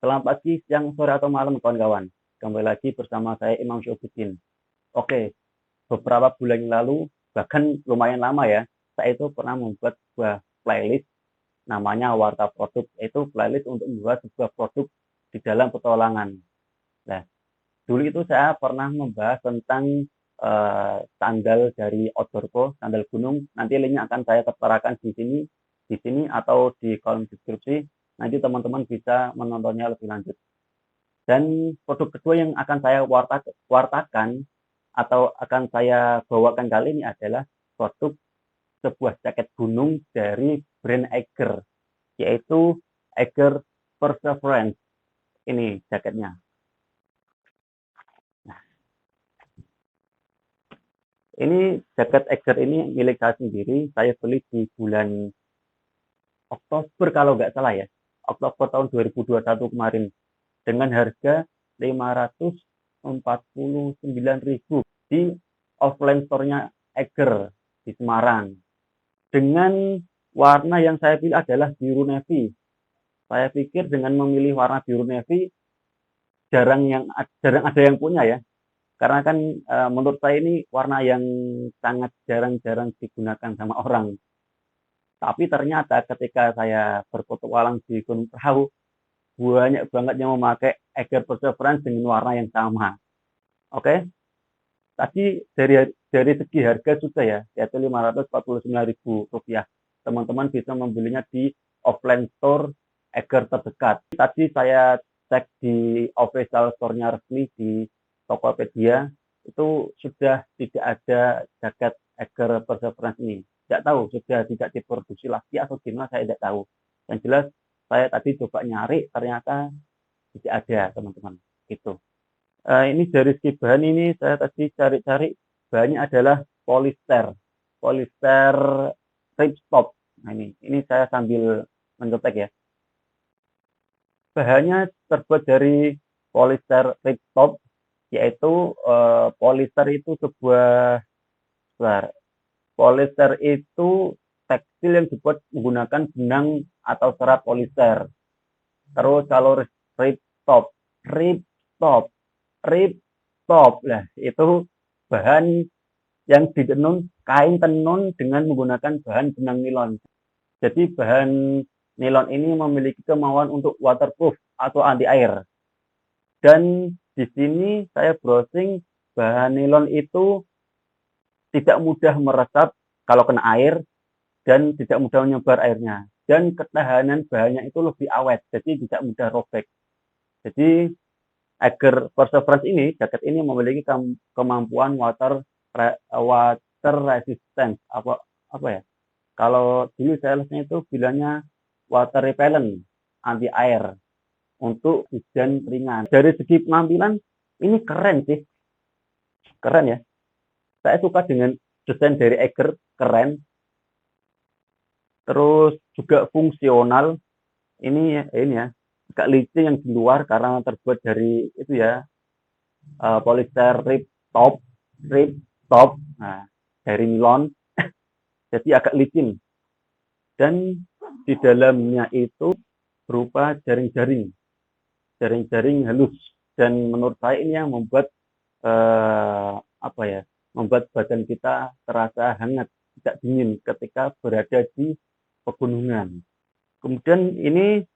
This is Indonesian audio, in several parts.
Selamat pagi, siang, sore, atau malam kawan-kawan. Kembali lagi bersama saya Imam Syukuddin. Oke, beberapa bulan yang lalu, bahkan lumayan lama ya, saya itu pernah membuat sebuah playlist namanya Warta Produk. Itu playlist untuk membuat sebuah produk di dalam petualangan. Nah, dulu itu saya pernah membahas tentang sandal dari Outdoorco, sandal gunung. Nanti linknya akan saya terterakan di sini atau di kolom deskripsi. Nanti teman-teman bisa menontonnya lebih lanjut. Dan produk kedua yang akan saya wartakan atau akan saya bawakan kali ini adalah produk sebuah jaket gunung dari brand Eiger, yaitu Eiger Perseverance. Ini jaketnya. Nah, ini jaket Eiger ini milik saya sendiri. Saya beli di bulan Oktober kalau nggak salah ya. Oktober tahun 2021 kemarin dengan harga 549.000 di offline store-nya Eiger di Semarang. Dengan warna yang saya pilih adalah biru navy. Saya pikir dengan memilih warna biru navy jarang ada yang punya ya. Karena kan menurut saya ini warna yang sangat jarang-jarang digunakan sama orang. Tapi ternyata ketika saya berpetualang di Gunung Prau, banyak banget yang memakai Eiger Perseverance dengan warna yang sama. Oke, tadi dari segi harga sudah ya, yaitu Rp549.000. Teman-teman bisa membelinya di offline store Eiger terdekat. Tadi saya cek di official store-nya resmi di Tokopedia, itu sudah tidak ada jaket Eiger Perseverance ini. Tidak tahu, sudah tidak diproduksi lagi atau gimana, saya tidak tahu. Yang jelas, saya tadi coba nyari, ternyata tidak ada, teman-teman. Gitu. Ini dari segi bahan ini, saya tadi cari-cari, bahannya adalah polyester. Polyester ripstop. Nah, ini saya sambil mencetek ya. Bahannya terbuat dari polyester ripstop, yaitu polyester itu polyester itu tekstil yang dibuat menggunakan benang atau serat polyester. Terus kalau ripstop, ripstop, ripstop, lah itu bahan yang ditenun, kain tenun dengan menggunakan bahan benang nilon. Jadi bahan nilon ini memiliki kemauan untuk waterproof atau anti air. Dan di sini saya browsing, bahan nilon itu tidak mudah meresap kalau kena air dan tidak mudah menyebar airnya. Dan ketahanan bahannya itu lebih awet, jadi tidak mudah robek. Jadi Eiger Perseverance ini, jaket ini memiliki kemampuan water resistance, apa ya? Kalau dulu salesnya itu bilangnya water repellent, anti air untuk hujan ringan. Dari segi penampilan ini keren sih, keren ya. Saya suka dengan desain dari Eiger, keren. Terus juga fungsional. Ini ya, agak licin yang di luar karena terbuat dari itu ya, polyester rip top, nah, dari nilon, jadi agak licin. Dan di dalamnya itu berupa jaring-jaring halus. Dan menurut saya ini yang membuat apa ya, membuat badan kita terasa hangat, tidak dingin ketika berada di pegunungan. Kemudian ini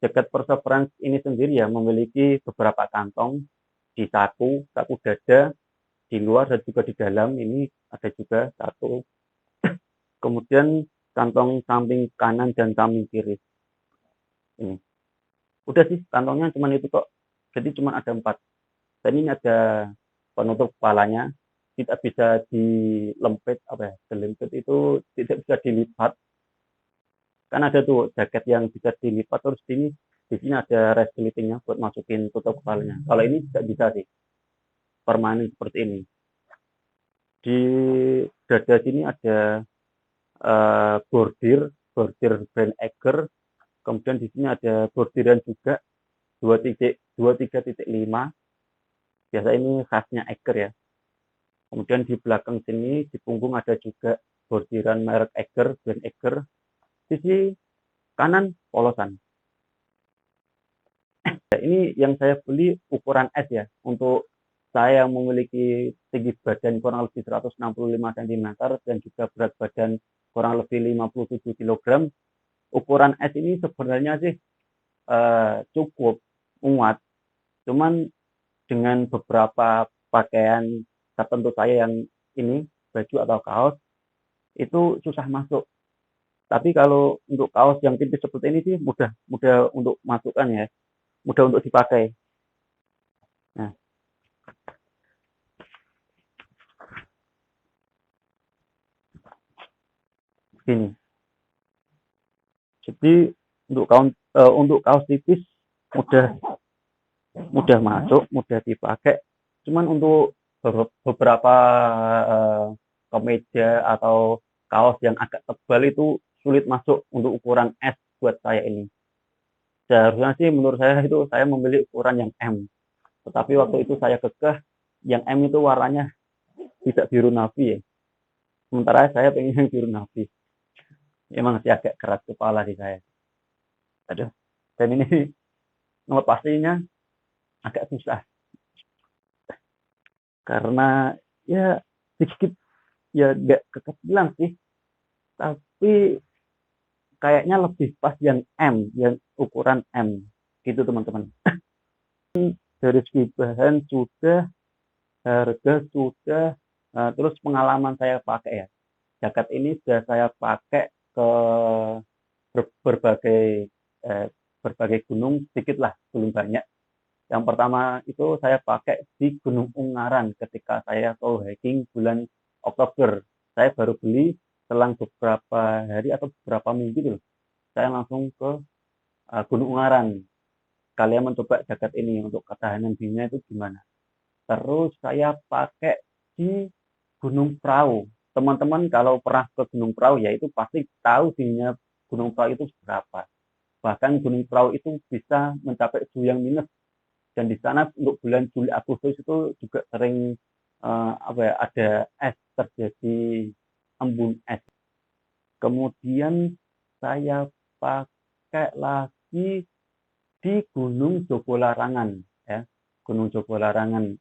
jaket Perseverance ini sendiri ya memiliki beberapa kantong di saku dada, di luar dan juga di dalam. Ini ada juga satu. Kemudian kantong samping kanan dan samping kiri. Ini. Udah sih, kantongnya cuma itu kok. Jadi cuma ada 4. Dan ini ada penutup kepalanya. Tidak bisa dilempit, dilempit itu tidak bisa dilipat. Kan ada tuh jaket yang bisa dilipat, terus di sini ada resletingnya buat masukin tutup kepalanya. Kalau ini tidak bisa sih, permanen seperti ini. Di dada sini ada bordir brand Eiger. Kemudian di sini ada bordiran juga 23.5. Biasa ini khasnya Eiger ya. Kemudian di belakang sini di punggung ada juga bordiran merek Eiger, brand Eiger. Sisi kanan polosan. Ini yang saya beli ukuran S ya, untuk saya yang memiliki tinggi badan kurang lebih 165 cm dan juga berat badan kurang lebih 57 kg. Ukuran S ini sebenarnya sih cukup muat, cuman dengan beberapa pakaian tertentu saya yang ini baju atau kaos itu susah masuk. Tapi kalau untuk kaos yang tipis seperti ini sih mudah mudah untuk masukkan ya, mudah untuk dipakai. Nah, gini. Jadi untuk kaos tipis mudah mudah masuk, mudah dipakai. Cuman untuk beberapa kemeja atau kaos yang agak tebal itu sulit masuk untuk ukuran S buat saya ini. Seharusnya sih menurut saya itu saya memilih ukuran yang M. Tetapi waktu itu saya kekeh yang M itu warnanya tidak biru navy ya. Sementara saya pengen yang biru navy. Emang sih agak keras kepala di saya. Aduh. Dan ini melepasnya agak susah karena ya sedikit ya nggak kekebelan sih, tapi kayaknya lebih pas yang M, yang ukuran M gitu teman-teman. Dari segi bahan sudah, harga sudah, terus pengalaman saya pakai ya, jaket ini sudah saya pakai ke berbagai berbagai gunung sedikit lah, belum banyak. Yang pertama itu saya pakai di Gunung Ungaran ketika saya ke hiking bulan Oktober. Saya baru beli selang beberapa hari atau beberapa minggu gitu. Saya langsung ke Gunung Ungaran. Kalian mencoba jaket ini untuk ketahanan dinginnya itu gimana. Terus saya pakai di Gunung Prau. Teman-teman kalau pernah ke Gunung Prau ya itu pasti tahu dinginnya Gunung Prau itu berapa. Bahkan Gunung Prau itu bisa mencapai suhu yang minus, dan di sana untuk bulan Juli Agustus itu juga sering apa ya, ada es, terjadi embun es. Kemudian saya pakai lagi di Gunung Jogolarangan ya. Gunung Jogolarangan.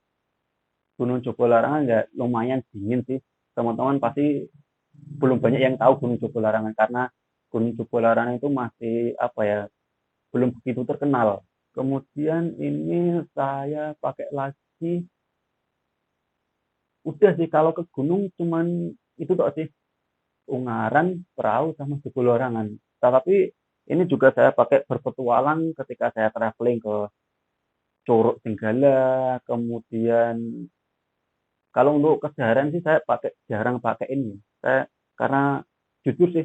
Gunung Jogolarangan ya lumayan dingin sih. Teman-teman pasti belum banyak yang tahu Gunung Jogolarangan karena Gunung Jogolarangan itu masih apa ya, belum begitu terkenal. Kemudian ini saya pakai lagi, udah sih kalau ke gunung cuman itu toh sih, Ungaran, Perahu, sama Jogolorangan. Tapi ini juga saya pakai berpetualang ketika saya traveling ke Curug Tinggala. Kemudian kalau untuk keseharian sih saya jarang pakai ini. Saya karena jujur sih,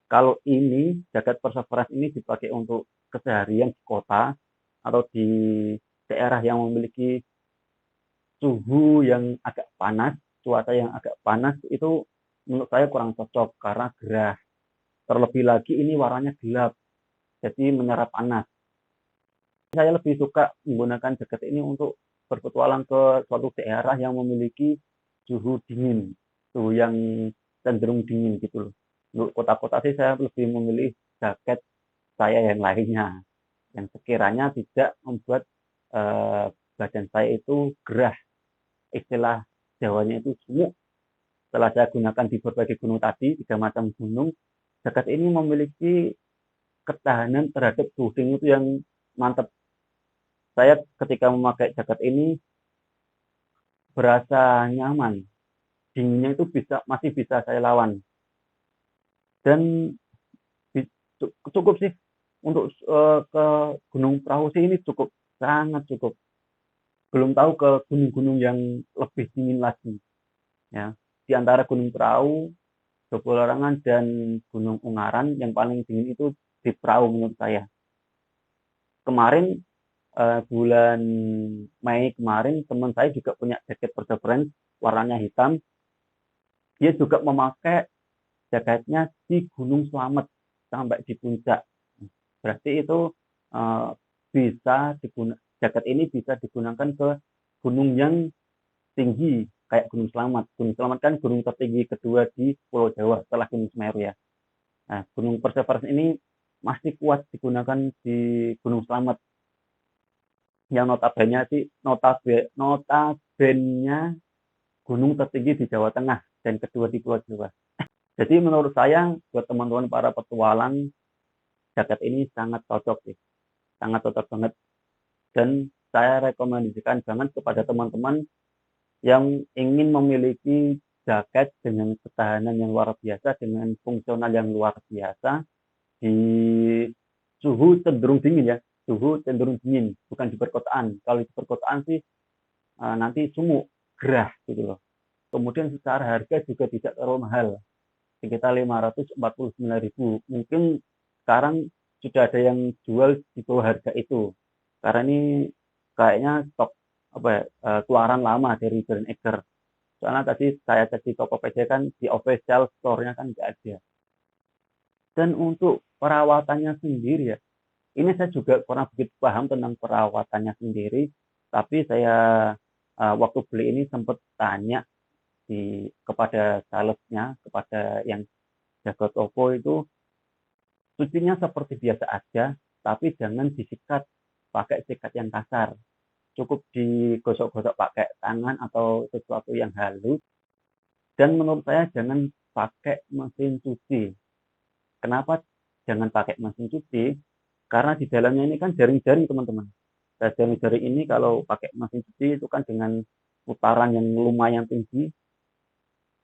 kalau ini jaket perseverance ini dipakai untuk keseharian di kota atau di daerah yang memiliki suhu yang agak panas, cuaca yang agak panas itu menurut saya kurang cocok karena gerah. Terlebih lagi ini warnanya gelap, jadi menyerap panas. Saya lebih suka menggunakan jaket ini untuk berpetualang ke suatu daerah yang memiliki suhu dingin, suhu yang cenderung dingin gitu loh. Untuk kota-kota sih saya lebih memilih jaket saya yang lainnya, yang sekiranya tidak membuat badan saya itu gerah, istilah Jawanya itu sumuk. Setelah saya gunakan di berbagai gunung tadi, 3 macam gunung, jaket ini memiliki ketahanan terhadap suhu dingin itu yang mantap. Saya ketika memakai jaket ini berasa nyaman, dinginnya itu masih bisa saya lawan, dan cukup sih untuk ke Gunung Perahu sih ini cukup, sangat cukup. Belum tahu ke gunung-gunung yang lebih dingin lagi ya. Di antara Gunung Perahu, Jogolorangan, dan Gunung Ungaran yang paling dingin itu di Perahu menurut saya. Kemarin bulan Mei kemarin teman saya juga punya jaket perseverance warnanya hitam. Dia juga memakai jaketnya di Gunung Slamet sampai di puncak. Berarti itu bisa jaket ini bisa digunakan ke gunung yang tinggi kayak Gunung Slamet. Gunung Slamet kan gunung tertinggi kedua di Pulau Jawa setelah Gunung Semeru ya. Nah, Gunung Perseverance ini masih kuat digunakan di Gunung Slamet. yang notabene gunung tertinggi di Jawa Tengah dan kedua di Pulau Jawa. Jadi menurut saya buat teman-teman para petualang, jaket ini sangat cocok sih, sangat cocok banget. Dan saya rekomendasikan banget kepada teman-teman yang ingin memiliki jaket dengan ketahanan yang luar biasa, dengan fungsional yang luar biasa di suhu cenderung dingin ya, suhu cenderung dingin, bukan di perkotaan. Kalau di perkotaan sih nanti sumuk, gerah gitu loh. Kemudian secara harga juga tidak terlalu mahal, sekitar 549.000. Mungkin sekarang sudah ada yang jual di bawah harga itu, karena ini kayaknya stok keluaran lama dari Brand Eger. Soalnya tadi saya cek di Tokopedia kan di official store-nya kan nggak ada. Dan untuk perawatannya sendiri ya, ini saya juga kurang begitu paham tentang perawatannya sendiri, tapi saya waktu beli ini sempat tanya kepada salesnya, kepada yang jaga toko itu, cucinya seperti biasa aja, tapi jangan disikat pakai sikat yang kasar. Cukup digosok-gosok pakai tangan atau sesuatu yang halus. Dan menurut saya jangan pakai mesin cuci. Kenapa jangan pakai mesin cuci? Karena di dalamnya ini kan jaring-jaring teman-teman. Dan jaring-jaring ini kalau pakai mesin cuci itu kan dengan putaran yang lumayan tinggi,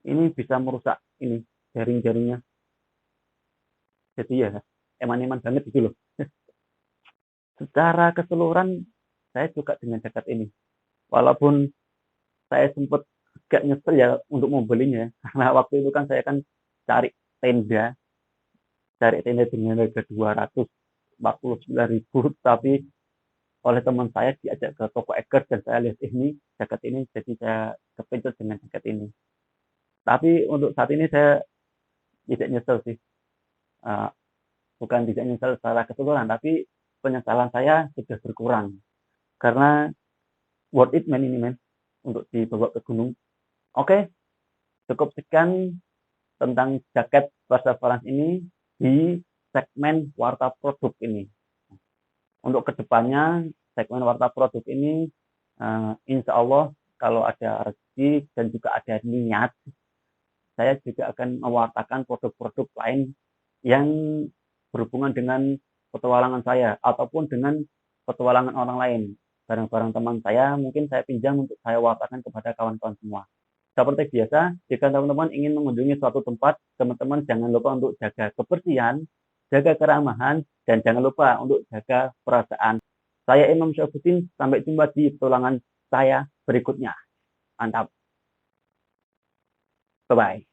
ini bisa merusak ini jaring-jaringnya. Jadi ya eman-eman banget gitu loh. Secara keseluruhan saya suka dengan jaket ini. Walaupun saya sempat agak nyesel ya untuk membelinya, karena waktu itu kan saya kan cari tenda dengan harga 249.000, tapi oleh teman saya diajak ke toko Eger dan saya lihat ini jaket ini, jadi saya kepincut dengan jaket ini. Tapi untuk saat ini saya tidak nyesel sih. Bukan tidak nyesel secara keseluruhan, tapi penyesalan saya sudah berkurang. Karena worth it man ini man, untuk dibawa ke gunung. Oke, cukup sekian tentang jaket Perseverance ini di segmen warta produk ini. Untuk kedepannya segmen warta produk ini insya Allah kalau ada rezeki dan juga ada niat, saya juga akan mewartakan produk-produk lain yang berhubungan dengan petualangan saya ataupun dengan petualangan orang lain. Barang-barang teman saya mungkin saya pinjam untuk saya wartakan kepada kawan-kawan semua. Seperti biasa, jika teman-teman ingin mengunjungi suatu tempat, teman-teman jangan lupa untuk jaga kebersihan, jaga keramahan, dan jangan lupa untuk jaga perasaan. Saya Imam Syafuddin, sampai jumpa di petualangan saya berikutnya. Mantap. Bye-bye.